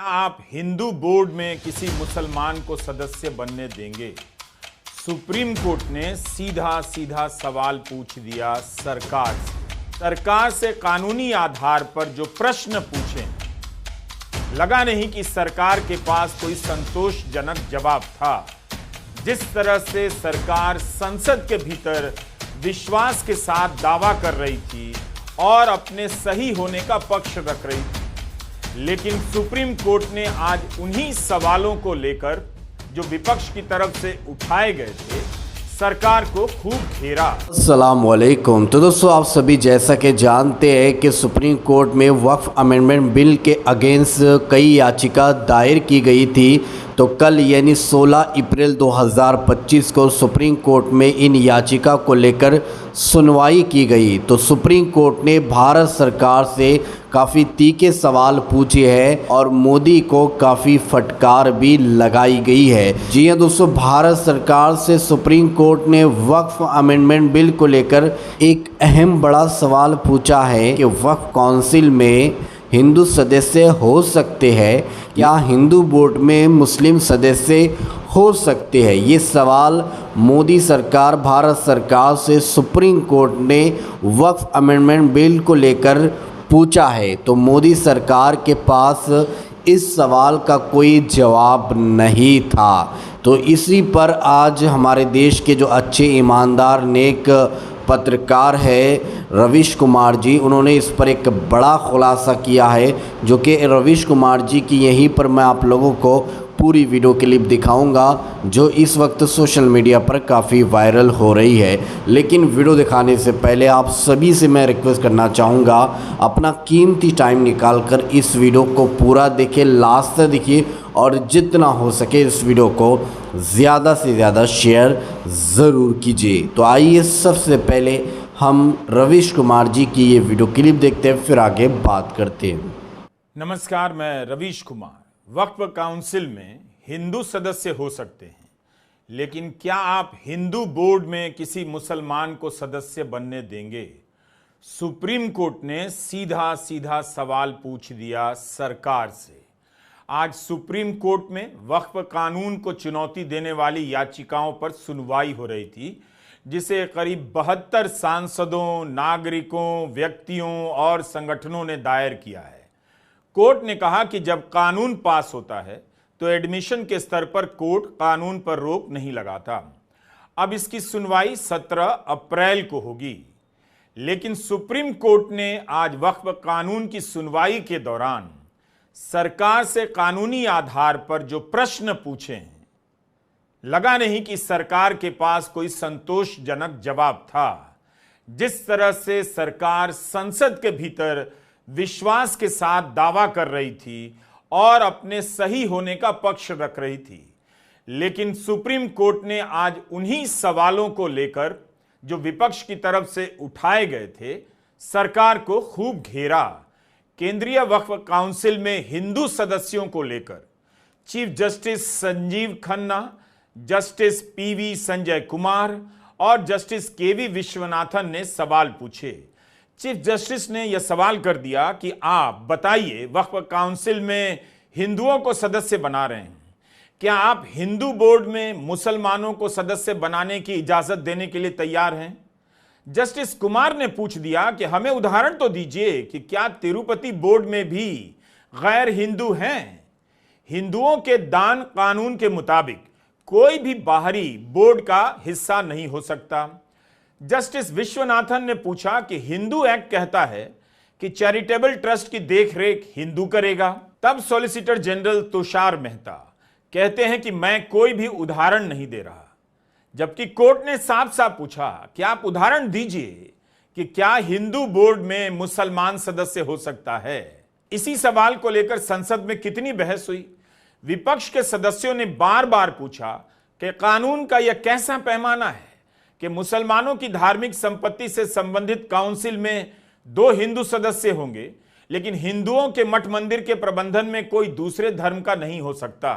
क्या आप हिंदू बोर्ड में किसी मुसलमान को सदस्य बनने देंगे? सुप्रीम कोर्ट ने सीधा सीधा सवाल पूछ दिया सरकार से कानूनी आधार पर जो प्रश्न पूछे, लगा नहीं कि सरकार के पास कोई संतोषजनक जवाब था। जिस तरह से सरकार संसद के भीतर विश्वास के साथ दावा कर रही थी और अपने सही होने का पक्ष रख रही थी, लेकिन सुप्रीम कोर्ट ने आज उन्हीं सवालों को लेकर जो विपक्ष की तरफ से उठाए गए थे, सरकार को खूब घेरा। अस्सलाम वालेकुम। तो दोस्तों, आप सभी जैसा कि जानते हैं कि सुप्रीम कोर्ट में वक्फ अमेंडमेंट बिल के अगेंस्ट कई याचिका दायर की गई थी। तो कल यानी 16 अप्रैल 2025 को सुप्रीम कोर्ट में इन याचिका को लेकर सुनवाई की गई। तो सुप्रीम कोर्ट ने भारत सरकार से काफ़ी तीखे सवाल पूछे हैं और मोदी को काफ़ी फटकार भी लगाई गई है। जी हाँ दोस्तों, भारत सरकार से सुप्रीम कोर्ट ने वक्फ अमेंडमेंट बिल को लेकर एक अहम बड़ा सवाल पूछा है कि वक्फ काउंसिल में हिंदू सदस्य हो सकते हैं या हिंदू बोर्ड में मुस्लिम सदस्य हो सकते हैं। ये सवाल मोदी सरकार, भारत सरकार से सुप्रीम कोर्ट ने वक्फ अमेंडमेंट बिल को लेकर पूछा है। तो मोदी सरकार के पास इस सवाल का कोई जवाब नहीं था। तो इसी पर आज हमारे देश के जो अच्छे ईमानदार नेक पत्रकार है रवीश कुमार जी, उन्होंने इस पर एक बड़ा खुलासा किया है, जो कि रवीश कुमार जी की यहीं पर मैं आप लोगों को पूरी वीडियो क्लिप दिखाऊंगा, जो इस वक्त सोशल मीडिया पर काफ़ी वायरल हो रही है। लेकिन वीडियो दिखाने से पहले आप सभी से मैं रिक्वेस्ट करना चाहूँगा, अपना कीमती टाइम निकालकर इस वीडियो को पूरा देखें, लास्ट तक देखिए और जितना हो सके इस वीडियो को ज़्यादा से ज़्यादा शेयर ज़रूर कीजिए। तो आइए सबसे पहले हम रवीश कुमार जी की ये वीडियो क्लिप देखते हैं, फिर आगे बात करते हैं। नमस्कार, मैं रवीश कुमार। वक्फ काउंसिल में हिंदू सदस्य हो सकते हैं, लेकिन क्या आप हिंदू बोर्ड में किसी मुसलमान को सदस्य बनने देंगे? सुप्रीम कोर्ट ने सीधा सीधा सवाल पूछ दिया सरकार से। आज सुप्रीम कोर्ट में वक्फ कानून को चुनौती देने वाली याचिकाओं पर सुनवाई हो रही थी, जिसे करीब 72 सांसदों, नागरिकों, व्यक्तियों और संगठनों ने दायर किया है। कोर्ट ने कहा कि जब कानून पास होता है तो एडमिशन के स्तर पर कोर्ट कानून पर रोक नहीं लगाता। अब इसकी सुनवाई 17 अप्रैल को होगी, लेकिन सुप्रीम कोर्ट ने आज वक्फ कानून की सुनवाई के दौरान सरकार से कानूनी आधार पर जो प्रश्न पूछे हैं, लगा नहीं कि सरकार के पास कोई संतोषजनक जवाब था। जिस तरह से सरकार संसद के भीतर विश्वास के साथ दावा कर रही थी और अपने सही होने का पक्ष रख रही थी, लेकिन सुप्रीम कोर्ट ने आज उन्हीं सवालों को लेकर जो विपक्ष की तरफ से उठाए गए थे, सरकार को खूब घेरा। केंद्रीय वक्फ काउंसिल में हिंदू सदस्यों को लेकर chief justice Sanjeev Khanna, justice PV Sanjay Kumar और जस्टिस केवी विश्वनाथन ने सवाल पूछे। चीफ जस्टिस ने यह सवाल कर दिया कि आप बताइए, वक्फ काउंसिल में हिंदुओं को सदस्य बना रहे हैं, क्या आप हिंदू बोर्ड में मुसलमानों को सदस्य बनाने की इजाजत देने के लिए तैयार हैं? जस्टिस कुमार ने पूछ दिया कि हमें उदाहरण तो दीजिए कि क्या तिरुपति बोर्ड में भी गैर हिंदू हैं? हिंदुओं के दान कानून के मुताबिक कोई भी बाहरी बोर्ड का हिस्सा नहीं हो सकता। जस्टिस विश्वनाथन ने पूछा कि हिंदू एक्ट कहता है कि चैरिटेबल ट्रस्ट की देखरेख हिंदू करेगा। तब सॉलिसिटर जनरल तुषार मेहता कहते हैं कि मैं कोई भी उदाहरण नहीं दे रहा, जबकि कोर्ट ने साफ साफ पूछा कि आप उदाहरण दीजिए कि क्या हिंदू बोर्ड में मुसलमान सदस्य हो सकता है। इसी सवाल को लेकर संसद में कितनी बहस हुई। विपक्ष के सदस्यों ने बार बार पूछा कि कानून का यह कैसा पैमाना है कि मुसलमानों की धार्मिक संपत्ति से संबंधित काउंसिल में 2 हिंदू सदस्य होंगे, लेकिन हिंदुओं के मठ मंदिर के प्रबंधन में कोई दूसरे धर्म का नहीं हो सकता।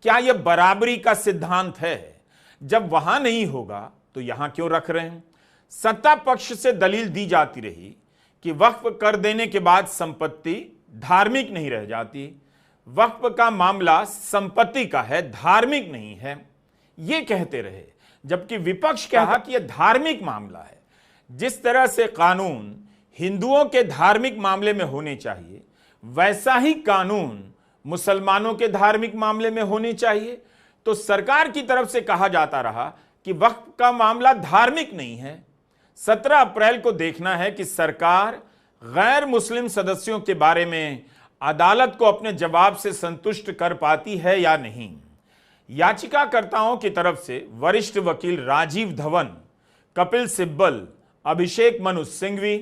क्या यह बराबरी का सिद्धांत है? जब वहां नहीं होगा तो यहां क्यों रख रहे हैं? सत्ता पक्ष से दलील दी जाती रही कि वक्फ कर देने के बाद संपत्ति धार्मिक नहीं रह जाती। वक्फ का मामला संपत्ति का है, धार्मिक नहीं है, ये कहते रहे, जबकि विपक्ष कहा कि यह धार्मिक मामला है। जिस तरह से कानून हिंदुओं के धार्मिक मामले में होने चाहिए, वैसा ही कानून मुसलमानों के धार्मिक मामले में होने चाहिए। तो सरकार की तरफ से कहा जाता रहा कि वक्फ का मामला धार्मिक नहीं है। 17 अप्रैल को देखना है कि सरकार गैर मुस्लिम सदस्यों के बारे में अदालत को अपने जवाब से संतुष्ट कर पाती है या नहीं। याचिकाकर्ताओं की तरफ से वरिष्ठ वकील राजीव धवन, कपिल सिब्बल, अभिषेक मनु सिंघवी,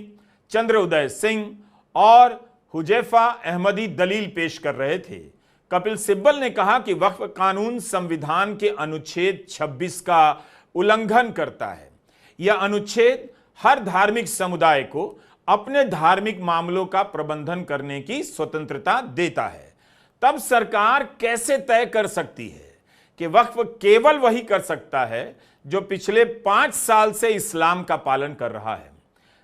चंद्र उदय सिंह और हुजैफा अहमदी दलील पेश कर रहे थे। कपिल सिब्बल ने कहा कि वक्फ कानून संविधान के अनुच्छेद 26 का उल्लंघन करता है। यह अनुच्छेद हर धार्मिक समुदाय को अपने धार्मिक मामलों का प्रबंधन करने की स्वतंत्रता देता है। तब सरकार कैसे तय कर सकती है कि वक्फ केवल वही कर सकता है जो पिछले 5 साल से इस्लाम का पालन कर रहा है?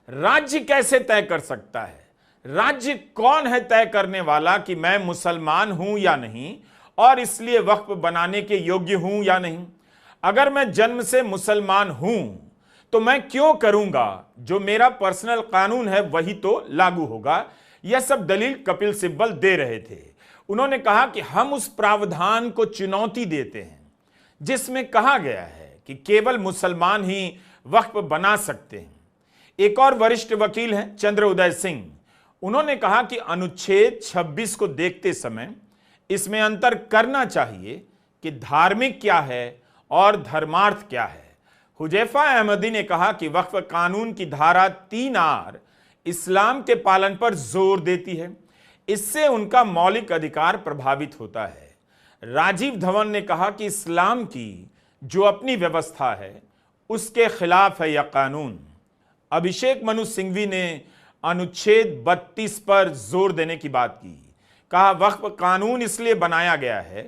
राज्य कैसे तय कर सकता है? राज्य कौन है तय करने वाला कि मैं मुसलमान हूं या नहीं और इसलिए वक्फ बनाने के योग्य हूं या नहीं? अगर मैं जन्म से मुसलमान हूं तो मैं क्यों करूंगा? जो मेरा पर्सनल कानून है वही तो लागू होगा। यह सब दलील कपिल सिब्बल दे रहे थे। उन्होंने कहा कि हम उस प्रावधान को चुनौती देते हैं जिसमें कहा गया है कि केवल मुसलमान ही वक्फ बना सकते हैं। एक और वरिष्ठ वकील हैं चंद्र उदय सिंह। उन्होंने कहा कि अनुच्छेद 26 को देखते समय इसमें अंतर करना चाहिए कि धार्मिक क्या है और धर्मार्थ क्या है। हुजैफा अहमदी ने कहा कि वक्फ कानून की धारा 3R इस्लाम के पालन पर जोर देती है, इससे उनका मौलिक अधिकार प्रभावित होता है। राजीव धवन ने कहा कि इस्लाम की जो अपनी व्यवस्था है उसके खिलाफ है यह कानून। अभिषेक मनु सिंघवी ने अनुच्छेद 32 पर जोर देने की बात की। कहा वक्फ कानून इसलिए बनाया गया है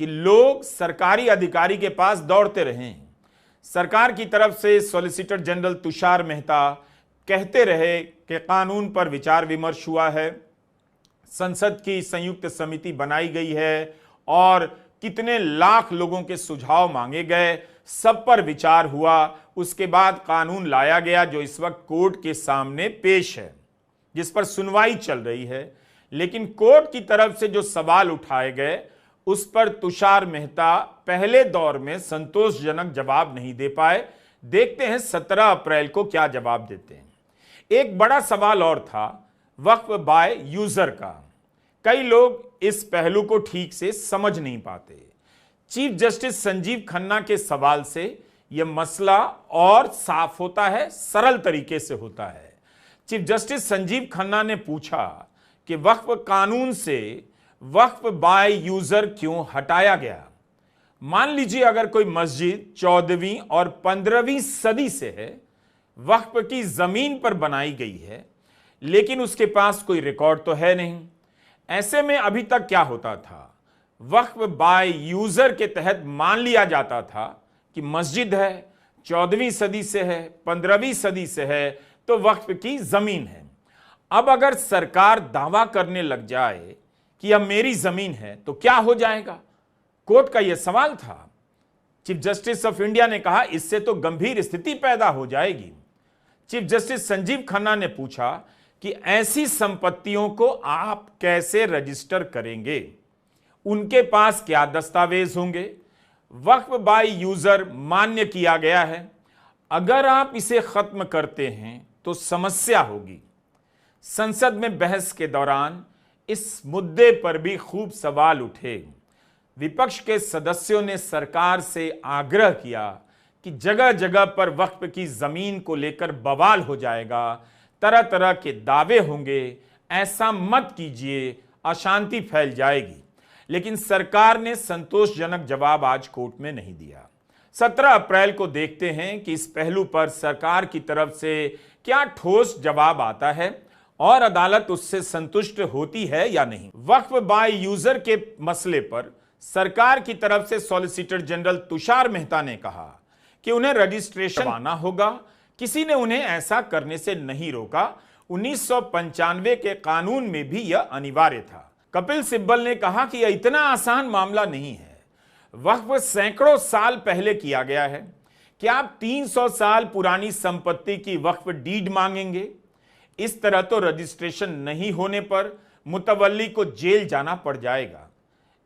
कि लोग सरकारी अधिकारी के पास दौड़ते रहें। सरकार की तरफ से सॉलिसिटर जनरल तुषार मेहता कहते रहे कि कानून पर विचार विमर्श हुआ है, संसद की संयुक्त समिति बनाई गई है और कितने लाख लोगों के सुझाव मांगे गए, सब पर विचार हुआ। उसके बाद कानून लाया गया जो इस वक्त कोर्ट के सामने पेश है, जिस पर सुनवाई चल रही है। लेकिन कोर्ट की तरफ से जो सवाल उठाए गए उस पर तुषार मेहता पहले दौर में संतोषजनक जवाब नहीं दे पाए। देखते हैं 17 अप्रैल को क्या जवाब देते हैं। एक बड़ा सवाल और था वक्फ बाय यूजर का। कई लोग इस पहलू को ठीक से समझ नहीं पाते। चीफ जस्टिस संजीव खन्ना के सवाल से यह मसला और साफ होता है, सरल तरीके से होता है। चीफ जस्टिस संजीव खन्ना ने पूछा कि वक्फ कानून से वक्फ बाय यूजर क्यों हटाया गया। मान लीजिए अगर कोई मस्जिद 14वीं और 15वीं सदी से है, वक्फ की जमीन पर बनाई गई है, लेकिन उसके पास कोई रिकॉर्ड तो है नहीं। ऐसे में अभी तक क्या होता था, वक्फ बाय यूजर के तहत मान लिया जाता था कि मस्जिद है, 14वीं सदी से है, 15वीं सदी से है, तो वक्फ की जमीन है। अब अगर सरकार दावा करने लग जाए कि यह मेरी जमीन है तो क्या हो जाएगा? कोर्ट का यह सवाल था। चीफ जस्टिस ऑफ इंडिया ने कहा इससे तो गंभीर स्थिति पैदा हो जाएगी। चीफ जस्टिस संजीव खन्ना ने पूछा कि ऐसी संपत्तियों को आप कैसे रजिस्टर करेंगे, उनके पास क्या दस्तावेज होंगे? वक्फ बाय यूजर मान्य किया गया है, अगर आप इसे खत्म करते हैं तो समस्या होगी। संसद में बहस के दौरान इस मुद्दे पर भी खूब सवाल उठे। विपक्ष के सदस्यों ने सरकार से आग्रह किया कि जगह जगह पर वक्फ की जमीन को लेकर बवाल हो जाएगा, तरह तरह के दावे होंगे, ऐसा मत कीजिए, अशांति फैल जाएगी। लेकिन सरकार ने संतोषजनक जवाब आज कोर्ट में नहीं दिया। 17 अप्रैल को देखते हैं कि इस पहलू पर सरकार की तरफ से क्या ठोस जवाब आता है और अदालत उससे संतुष्ट होती है या नहीं। वक्फ बाय यूजर के मसले पर सरकार की तरफ से सॉलिसिटर जनरल तुषार मेहता ने कहा कि उन्हें रजिस्ट्रेशन करवाना होगा। किसी ने उन्हें ऐसा करने से नहीं रोका। 1995 के कानून में भी यह अनिवार्य था। कपिल सिब्बल ने कहा कि यह इतना आसान मामला नहीं है। वक्फ सैकड़ों साल पहले किया गया है। क्या आप 300 साल पुरानी संपत्ति की वक्फ डीड मांगेंगे? इस तरह तो रजिस्ट्रेशन नहीं होने पर मुतवल्ली को जेल जाना पड़ जाएगा।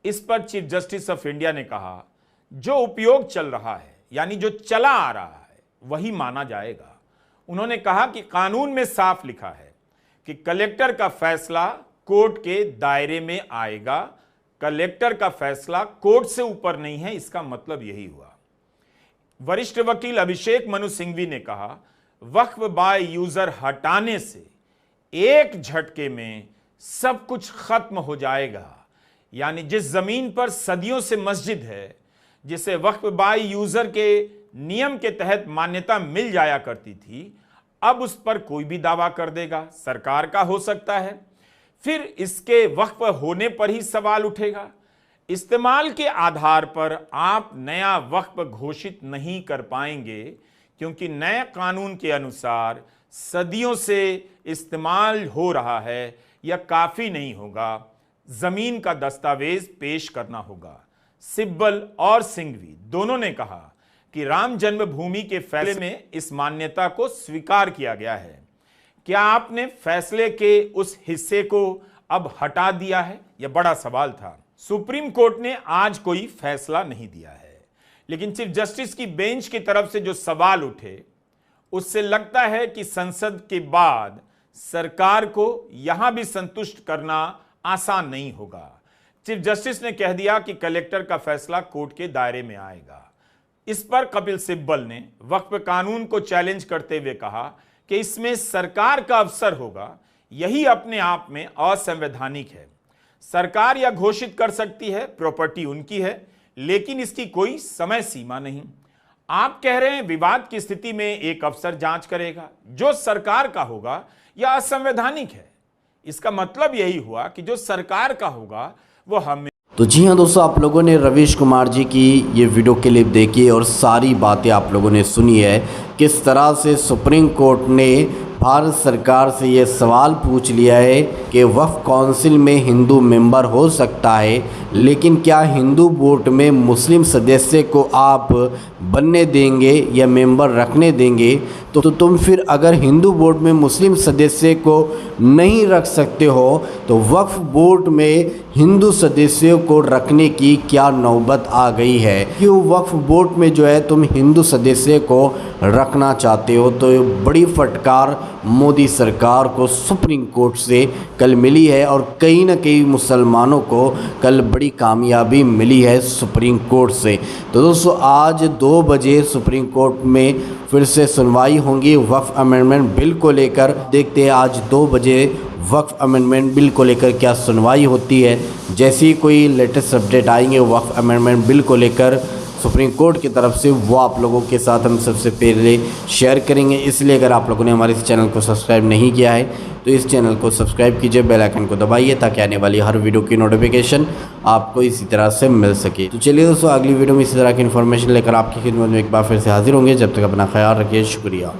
इस पर चीफ जस्टिस ऑफ इंडिया ने कहा, जो उपयोग चल रहा है यानी जो चला आ रहा है वही माना जाएगा। उन्होंने कहा कि कानून में साफ लिखा है कि कलेक्टर का फैसला कोर्ट के दायरे में आएगा। कलेक्टर का फैसला कोर्ट से ऊपर नहीं है, इसका मतलब यही हुआ। वरिष्ठ वकील अभिषेक मनु सिंघवी ने कहा, वक्फ बाय यूजर हटाने से एक झटके में सब कुछ खत्म हो जाएगा। यानी जिस जमीन पर सदियों से मस्जिद है, जिसे वक्फ बाय यूजर के नियम के तहत मान्यता मिल जाया करती थी, अब उस पर कोई भी दावा कर देगा, सरकार का हो सकता है, फिर इसके वक्फ होने पर ही सवाल उठेगा। इस्तेमाल के आधार पर आप नया वक्फ घोषित नहीं कर पाएंगे, क्योंकि नए कानून के अनुसार सदियों से इस्तेमाल हो रहा है, यह काफी नहीं होगा, जमीन का दस्तावेज पेश करना होगा। सिब्बल और सिंघवी दोनों ने कहा कि राम जन्मभूमि के फैसले में इस मान्यता को स्वीकार किया गया है। क्या आपने फैसले के उस हिस्से को अब हटा दिया है? यह बड़ा सवाल था। सुप्रीम कोर्ट ने आज कोई फैसला नहीं दिया है, लेकिन चीफ जस्टिस की बेंच की तरफ से जो सवाल उठे उससे लगता है कि संसद के बाद सरकार को यहां भी संतुष्ट करना आसान नहीं होगा। चीफ जस्टिस ने कह दिया कि कलेक्टर का फैसला कोर्ट के दायरे में आएगा। इस पर कपिल सिब्बल ने वक्फ कानून को चैलेंज करते हुए कहा कि इसमें सरकार का अवसर होगा, यही अपने आप में असंवैधानिक है। सरकार यह घोषित कर सकती है प्रॉपर्टी उनकी है, लेकिन इसकी कोई समय सीमा नहीं। आप कह रहे हैं विवाद की स्थिति में एक अफसर जांच करेगा, जो सरकार का होगा यह असंवैधानिक है। इसका मतलब यही हुआ कि जो सरकार का होगा वो हमें। तो जी हाँ दोस्तों, आप लोगों ने रवीश कुमार जी की ये वीडियो क्लिप देखी और सारी बातें आप लोगों ने सुनी है, किस तरह से सुप्रीम कोर्ट ने भारत सरकार से ये सवाल पूछ लिया है कि वक्फ काउंसिल में हिंदू मेंबर हो सकता है, लेकिन क्या हिंदू बोर्ड में मुस्लिम सदस्य को आप बनने देंगे या मेंबर रखने देंगे? तो तुम फिर अगर हिंदू बोर्ड में मुस्लिम सदस्य को नहीं रख सकते हो तो वक्फ बोर्ड में हिंदू सदस्यों को रखने की क्या नौबत आ गई है? क्यों वक्फ बोर्ड में जो है तुम हिंदू सदस्य को रखना चाहते हो? तो ये बड़ी फटकार मोदी सरकार को सुप्रीम कोर्ट से कल मिली है और कहीं ना कहीं मुसलमानों को कल बड़ी कामयाबी मिली है सुप्रीम कोर्ट से। तो दोस्तों, आज 2 बजे सुप्रीम कोर्ट में फिर से सुनवाई होंगी वक्फ अमेंडमेंट बिल को लेकर। देखते हैं आज 2 बजे वक्फ अमेंडमेंट बिल को लेकर क्या सुनवाई होती है। जैसे ही कोई लेटेस्ट अपडेट आएंगे वक्फ अमेंडमेंट बिल को लेकर सुप्रीम कोर्ट की तरफ से, वो आप लोगों के साथ हम सबसे पहले शेयर करेंगे। इसलिए अगर आप लोगों ने हमारे इस चैनल को सब्सक्राइब नहीं किया है तो इस चैनल को सब्सक्राइब कीजिए, बेल आइकन को दबाइए ताकि आने वाली हर वीडियो की नोटिफिकेशन आपको इसी तरह से मिल सके। तो चलिए दोस्तों, अगली वीडियो में इसी तरह की इन्फॉर्मेशन लेकर आपकी खिदमत में एक बार फिर से हाजिर होंगे। जब तक अपना ख्याल रखिए, शुक्रिया।